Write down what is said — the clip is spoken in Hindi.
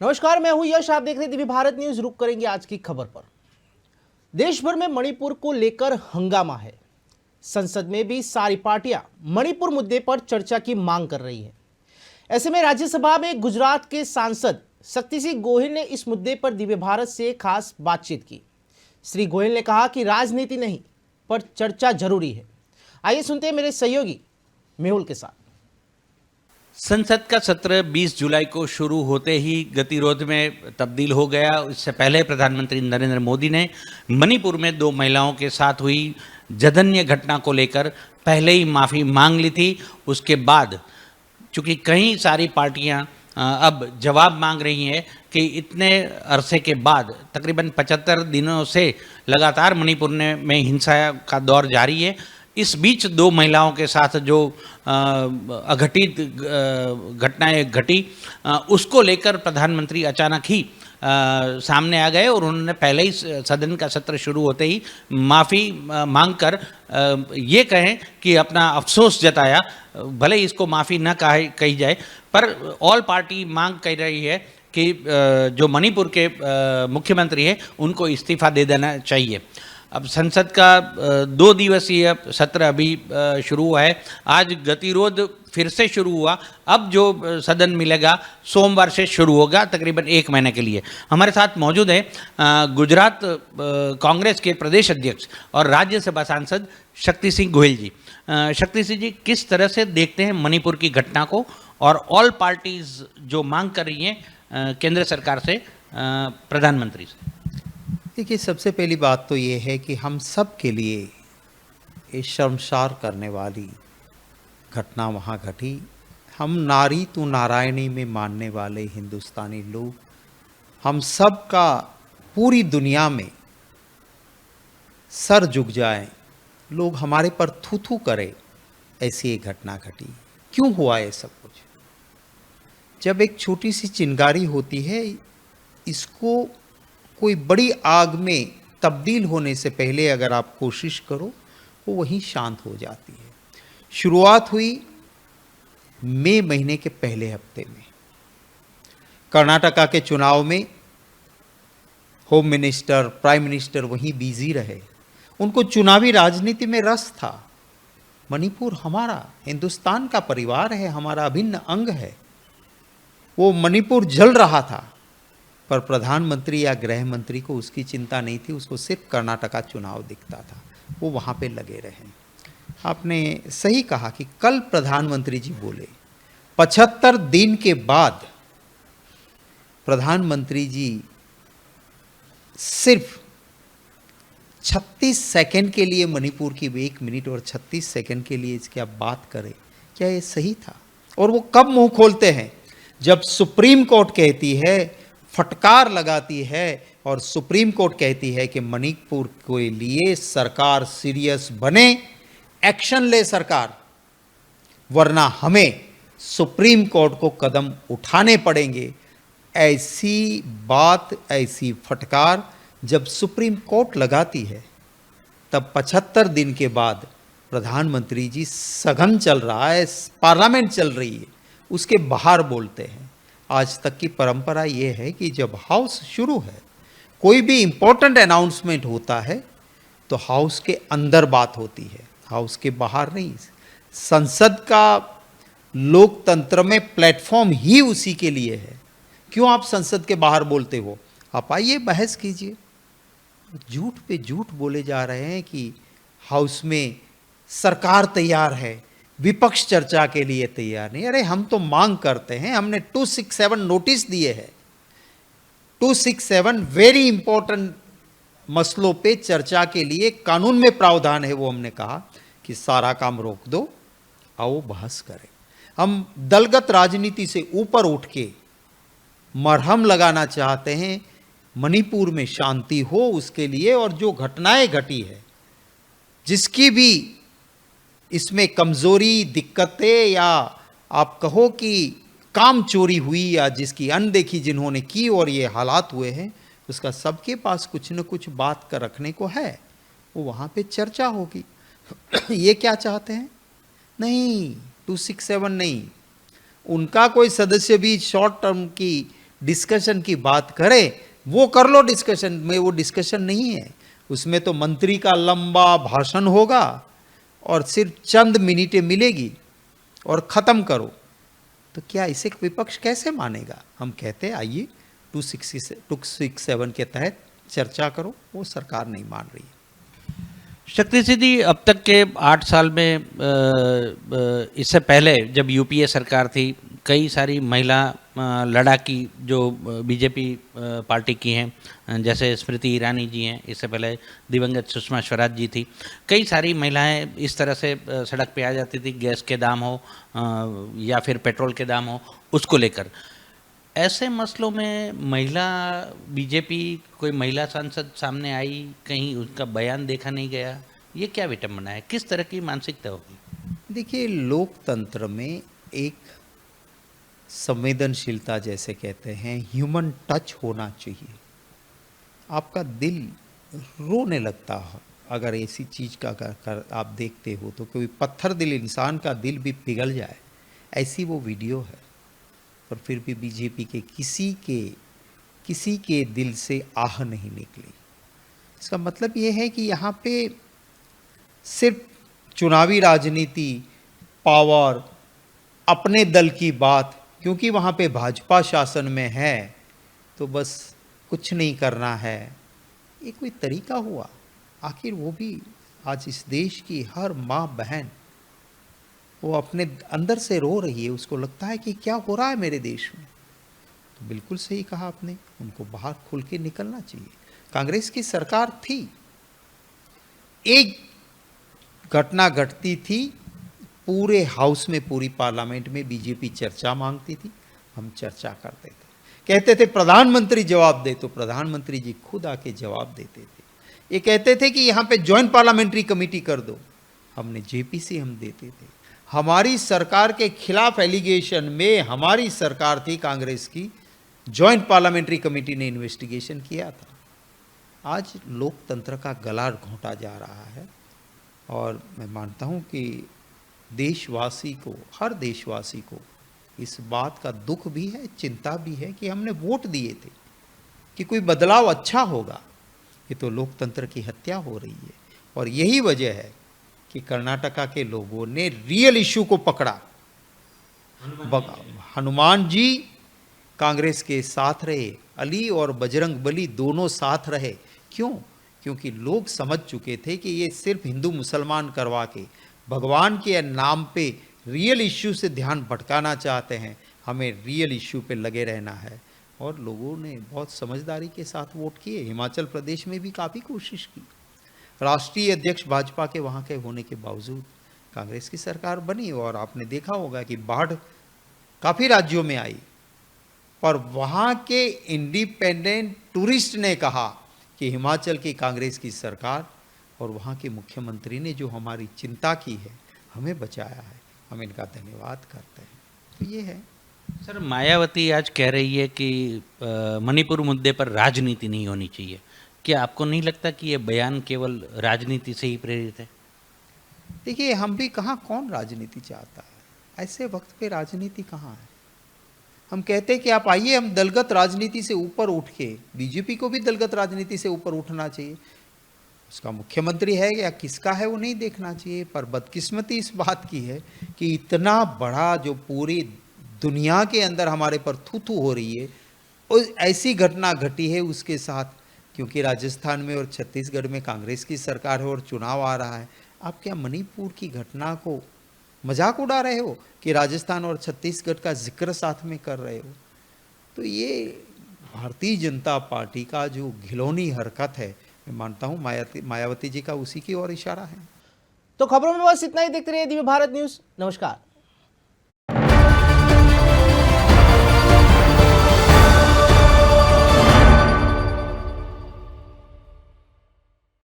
नमस्कार, मैं हूं यश। आप देख रहे हैं दिव्य भारत न्यूज। रुक करेंगे आज की खबर पर। देश भर में मणिपुर को लेकर हंगामा है। संसद में भी सारी पार्टियां मणिपुर मुद्दे पर चर्चा की मांग कर रही है। ऐसे में राज्यसभा में गुजरात के सांसद शक्ति सिंह गोहिल ने इस मुद्दे पर दिव्य भारत से खास बातचीत की। श्री गोहिल ने कहा कि राजनीति नहीं पर चर्चा जरूरी है। आइए सुनते हैं मेरे सहयोगी मेहुल के साथ। संसद का सत्र 20 जुलाई को शुरू होते ही गतिरोध में तब्दील हो गया। इससे पहले प्रधानमंत्री नरेंद्र मोदी ने मणिपुर में 2 महिलाओं के साथ हुई जघन्य घटना को लेकर पहले ही माफ़ी मांग ली थी। उसके बाद चूंकि कई सारी पार्टियां अब जवाब मांग रही हैं कि इतने अरसे के बाद तकरीबन 75 दिनों से लगातार मणिपुर में हिंसा का दौर जारी है। इस बीच 2 महिलाओं के साथ जो अघटित घटनाएं घटी उसको लेकर प्रधानमंत्री अचानक ही सामने आ गए और उन्होंने पहले ही सदन का सत्र शुरू होते ही माफ़ी मांगकर ये कहें कि अपना अफसोस जताया। भले ही इसको माफ़ी न कही जाए पर ऑल पार्टी मांग कर रही है कि जो मणिपुर के मुख्यमंत्री हैं उनको इस्तीफ़ा दे देना चाहिए। अब संसद का 2 दिवसीय सत्र अभी शुरू हुआ है। आज गतिरोध फिर से शुरू हुआ। अब जो सदन मिलेगा सोमवार से शुरू होगा तकरीबन 1 महीने के लिए। हमारे साथ मौजूद है गुजरात कांग्रेस के प्रदेश अध्यक्ष और राज्यसभा सांसद शक्ति सिंह गोहिल जी। शक्ति सिंह जी, किस तरह से देखते हैं मणिपुर की घटना को और ऑल पार्टीज जो मांग कर रही हैं केंद्र सरकार से, प्रधानमंत्री से? देखिए, सबसे पहली बात तो ये है कि हम सब के लिए ये शर्मसार करने वाली घटना वहाँ घटी। हम नारी तो नारायणी में मानने वाले हिंदुस्तानी लोग, हम सब का पूरी दुनिया में सर झुक जाए, लोग हमारे पर थू थू करे, ऐसी एक घटना घटी। क्यों हुआ ये सब कुछ? जब एक छोटी सी चिंगारी होती है, इसको कोई बड़ी आग में तब्दील होने से पहले अगर आप कोशिश करो वो वहीं शांत हो जाती है। शुरुआत हुई मई महीने के पहले हफ्ते में। कर्नाटका के चुनाव में होम मिनिस्टर, प्राइम मिनिस्टर वहीं बिजी रहे। उनको चुनावी राजनीति में रस था। मणिपुर हमारा हिंदुस्तान का परिवार है, हमारा अभिन्न अंग है। वो मणिपुर जल रहा था पर प्रधानमंत्री या गृह मंत्री को उसकी चिंता नहीं थी। उसको सिर्फ कर्नाटका चुनाव दिखता था। वो वहाँ पे लगे रहे। आपने सही कहा कि कल प्रधानमंत्री जी बोले 75 दिन के बाद प्रधानमंत्री जी सिर्फ 36 सेकंड के लिए मणिपुर की 1 मिनट और 36 सेकंड के लिए इसकी आप बात करें, क्या ये सही था? और वो कब मुंह खोलते हैं? जब सुप्रीम कोर्ट कहती है, फटकार लगाती है और सुप्रीम कोर्ट कहती है कि मणिपुर के लिए सरकार सीरियस बने, एक्शन ले सरकार, वरना हमें सुप्रीम कोर्ट को कदम उठाने पड़ेंगे। ऐसी बात, ऐसी फटकार जब सुप्रीम कोर्ट लगाती है, तब 75 दिन के बाद प्रधानमंत्री जी सघन चल रहा है, पार्लियामेंट चल रही है, उसके बाहर बोलते हैं। आज तक की परंपरा ये है कि जब हाउस शुरू है, कोई भी इंपॉर्टेंट अनाउंसमेंट होता है तो हाउस के अंदर बात होती है, हाउस के बाहर नहीं। संसद का लोकतंत्र में प्लेटफॉर्म ही उसी के लिए है। क्यों आप संसद के बाहर बोलते हो? आप आइए बहस कीजिए। झूठ पे झूठ बोले जा रहे हैं कि हाउस में सरकार तैयार है, विपक्ष चर्चा के लिए तैयार नहीं। अरे हम तो मांग करते हैं, हमने 267 नोटिस दिए हैं। 267 वेरी इंपॉर्टेंट मसलों पे चर्चा के लिए कानून में प्रावधान है। वो हमने कहा कि सारा काम रोक दो, आओ बहस करें। हम दलगत राजनीति से ऊपर उठ के मरहम लगाना चाहते हैं, मणिपुर में शांति हो उसके लिए। और जो घटनाएं घटी है, जिसकी भी इसमें कमजोरी, दिक्कतें या आप कहो कि काम चोरी हुई या जिसकी अनदेखी जिन्होंने की और ये हालात हुए हैं, उसका सबके पास कुछ न कुछ बात कर रखने को है। वो वहाँ पे चर्चा होगी। ये क्या चाहते हैं? नहीं, 267 नहीं। उनका कोई सदस्य भी शॉर्ट टर्म की डिस्कशन की बात करें, वो कर लो डिस्कशन में, वो डिस्कशन नहीं है। उसमें तो मंत्री का लंबा भाषण होगा और सिर्फ चंद मिनटें मिलेगी और ख़त्म करो। तो क्या इसे विपक्ष कैसे मानेगा? हम कहते हैं आइए 267 के तहत चर्चा करो, वो सरकार नहीं मान रही है। शक्ति सिद्धि, अब तक के 8 साल में इससे पहले जब यूपीए सरकार थी, कई सारी महिला लड़ाकी जो बीजेपी पार्टी की हैं, जैसे स्मृति ईरानी जी हैं, इससे पहले दिवंगत सुषमा स्वराज जी थी, कई सारी महिलाएं इस तरह से सड़क पे आ जाती थी, गैस के दाम हो या फिर पेट्रोल के दाम हो, उसको लेकर। ऐसे मसलों में महिला बीजेपी कोई महिला सांसद सामने आई, कहीं उनका बयान देखा नहीं गया, ये क्या विडंबना है? किस तरह की मानसिकता होगी? देखिए, लोकतंत्र में एक संवेदनशीलता जैसे कहते हैं, ह्यूमन टच होना चाहिए। आपका दिल रोने लगता है अगर ऐसी चीज़ का अगर आप देखते हो तो, कोई पत्थर दिल इंसान का दिल भी पिघल जाए, ऐसी वो वीडियो है। पर फिर भी बीजेपी के किसी के दिल से आह नहीं निकली। इसका मतलब ये है कि यहाँ पे सिर्फ चुनावी राजनीति, पावर, अपने दल की बात, क्योंकि वहाँ पे भाजपा शासन में है तो बस कुछ नहीं करना है, ये कोई तरीका हुआ? आखिर वो भी आज इस देश की हर माँ बहन वो अपने अंदर से रो रही है, उसको लगता है कि क्या हो रहा है मेरे देश में। तो बिल्कुल सही कहा आपने, उनको बाहर खुल के निकलना चाहिए। कांग्रेस की सरकार थी, एक घटना घटती थी, पूरे हाउस में, पूरी पार्लियामेंट में बीजेपी चर्चा मांगती थी, हम चर्चा करते थे, कहते थे प्रधानमंत्री जवाब दे, तो प्रधानमंत्री जी खुद आके जवाब देते थे। ये कहते थे कि यहाँ पे ज्वाइंट पार्लियामेंट्री कमेटी कर दो, हमने जेपीसी हम देते थे। हमारी सरकार के खिलाफ एलिगेशन में हमारी सरकार थी कांग्रेस की, ज्वाइंट पार्लियामेंट्री कमेटी ने इन्वेस्टिगेशन किया था। आज लोकतंत्र का गला घोंटा जा रहा है और मैं मानता हूँ कि देशवासी को, हर देशवासी को इस बात का दुख भी है, चिंता भी है कि हमने वोट दिए थे कि कोई बदलाव अच्छा होगा, ये तो लोकतंत्र की हत्या हो रही है। और यही वजह है कि कर्नाटका के लोगों ने रियल इशू को पकड़ा। हनुमान जी कांग्रेस के साथ रहे, अली और बजरंग बली दोनों साथ रहे। क्यों? क्योंकि लोग समझ चुके थे कि ये सिर्फ हिंदू मुसलमान करवा के भगवान के नाम पे रियल इश्यू से ध्यान भटकाना चाहते हैं, हमें रियल इश्यू पे लगे रहना है। और लोगों ने बहुत समझदारी के साथ वोट किए। हिमाचल प्रदेश में भी काफ़ी कोशिश की, राष्ट्रीय अध्यक्ष भाजपा के वहाँ के होने के बावजूद कांग्रेस की सरकार बनी। और आपने देखा होगा कि बाढ़ काफ़ी राज्यों में आई, पर वहाँ के इंडिपेंडेंट टूरिस्ट ने कहा कि हिमाचल की कांग्रेस की सरकार और वहाँ के मुख्यमंत्री ने जो हमारी चिंता की है, हमें बचाया है, हम इनका धन्यवाद करते हैं। तो ये है। सर, मायावती आज कह रही है कि मणिपुर मुद्दे पर राजनीति नहीं होनी चाहिए। क्या आपको नहीं लगता कि ये बयान केवल राजनीति से ही प्रेरित है? देखिए, हम भी कहाँ, कौन राजनीति चाहता है? ऐसे वक्त पे राजनीति कहाँ है? हम कहते हैं कि आप आइए, हम दलगत राजनीति से ऊपर उठ के, बीजेपी को भी दलगत राजनीति से ऊपर उठना चाहिए। उसका मुख्यमंत्री है या किसका है वो नहीं देखना चाहिए। पर बदकिस्मती इस बात की है कि इतना बड़ा जो पूरी दुनिया के अंदर हमारे पर थू हो रही है, और ऐसी घटना घटी है उसके साथ, क्योंकि राजस्थान में और छत्तीसगढ़ में कांग्रेस की सरकार है और चुनाव आ रहा है। आप क्या मणिपुर की घटना को मजाक उड़ा रहे हो कि राजस्थान और छत्तीसगढ़ का जिक्र साथ में कर रहे हो? तो ये भारतीय जनता पार्टी का जो घिनौनी हरकत है, मैं मानता हूँ मायावती जी का उसी की ओर इशारा है। तो खबरों में बस इतना ही। देखते रहिए दिव्य भारत न्यूज। नमस्कार।